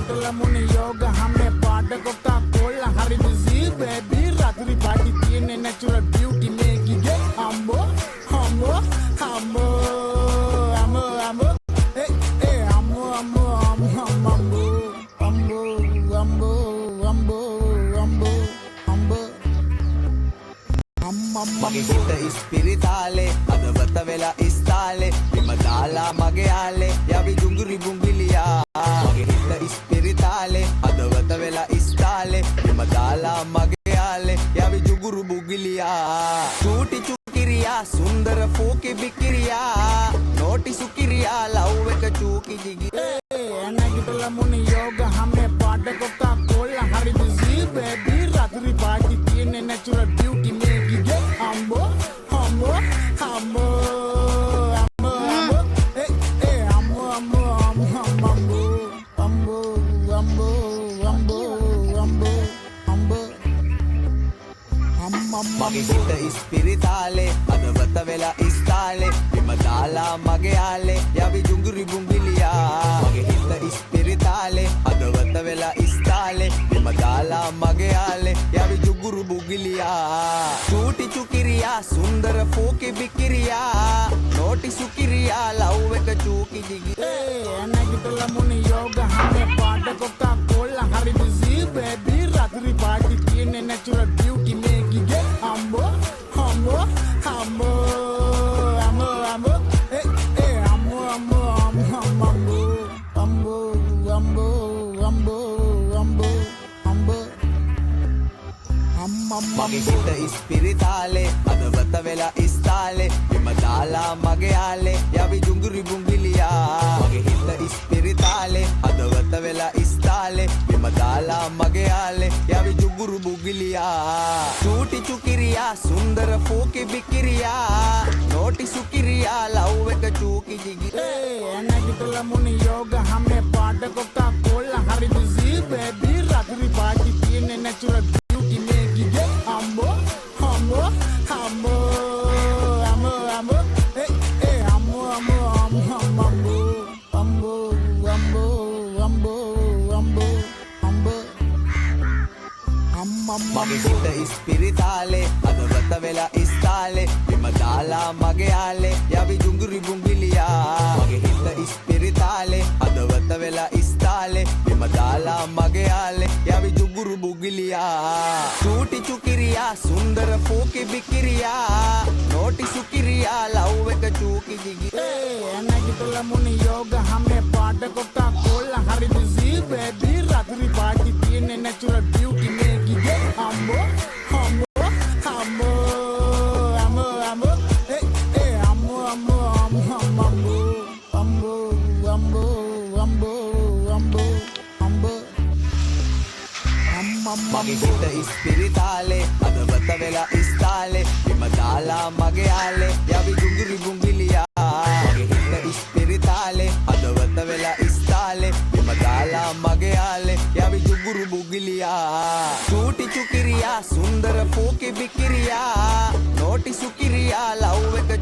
Nagitala muna yoga hame pada Coca-Cola hari busy baby ratri party tiyenne natural beauty make it ambo ambo ambo ambo ambo eh eh ambo ambo ambo ambo ambo ambo ambo ambo ambo මගේ හිත ඉස්පිරිතාලේ අදවත වෙලා ඉස්තාලේ බිම දාලා මගේ යාලේ යවි දුඟුරි බුංගිලියා මගේ හිත ඉස්පිරිතාලේ අදවත වෙලා ඉස්තාලේ බිම දාලා මගේ යාලේ යවි දුඟුරු බුංගිලියා චූටි චුකිරියා සුන්දර ෆෝකි බිකිරියා නෝටි සුකිරියා ලව් එක චූකි ජිගි Nagitala muna yoga hame pada Coca-Cola hari busy baby ratri party tiyenne natural beauty make it ambo ambo ambo ambo ambo eh eh ambo ambo ambo ambo ambo ambo ambo ambo ambo මගේ හිත ඉස්පිරිතාලේ අදවත වෙලා ඉස්තාලේ බිම දාලා මගේ යාලේ යවි දුඟුරි බුංගිලියා මගේ හිත ඉස්පිරිතාලේ අදවත වෙලා ඉස්තාලේ බිම දාලා මගේ යාලේ යවි දුඟුරු බුංගිලියා චූටි චුකිරියා සුන්දර ෆෝකි බිකිරියා නෝටි සුකිරියා ලව් එක චූකි ජිගි Nagitala muna yoga hame pada Coca-Cola hari busy baby ratri party tiyenne natural beauty make it ambo ambo ambo ambo ambo eh eh ambo ambo ambo ambo ambo ambo ambo ambo ambo මගේ හිත ඉස්පිරිතාලේ අදවත වෙලා ඉස්තාලේ බිම දාලා මගේ යාලේ යවි දුඟුරි බුංගිලියා මගේ හිත ඉස්පිරිතාලේ අදවත වෙලා ඉස්තාලේ බිම දාලා මගේ යාලේ යවි දුඟුරු බුංගිලියා චූටි චුකිරියා සුන්දර ෆෝකි බිකිරියා නෝටි සුකිරියා ලව් එක චූකි ජිගි Nagitala muna yoga hame pada Coca-Cola hari busy baby ratri party tiyenne natural beauty make it ambo ambo ambo ambo ambo eh eh ambo ambo ambo ambo ambo ambo ambo ambo ambo මගේ හිත ඉස්පිරිතාලේ අදවත වෙලා ඉස්තාලේ බිම දාලා මගේ යාලේ යවි දුඟුරි බුංගිලියා මගේ හිත ඉස්පිරිතාලේ අදවත වෙලා ඉස්තාලේ බිම දාලා මගේ යාලේ යවි දුඟුරු බුංගිලියා චූටි චුකිරියා සුන්දර ෆෝකි බිකිරියා නෝටි සුකිරියා ලව් එක චූකි ජිගි Nagitala muna yoga hame pada Coca-Cola hari busy baby ratri party tiyenne natural beauty make it ambo ambo ambo ambo ambo eh eh ambo ambo ambo ambo ambo ambo ambo ambo ambo මගේ හිත ඉස්පිරිතාලේ අදවත වෙලා ඉස්තාලේ බිම දාලා මගේ යාලේ යවි දුඟුරි බුංගිලියා මගේ හිත ඉස්පිරිතාලේ අදවත වෙලා ඉස්තාලේ බිම දාලා මගේ යාලේ යවි දුඟුරු බුංගිලියා චූටි චුකිරියා සුන්දර ෆෝකි බිකිරියා නෝටි සුකිරියා ලව් එක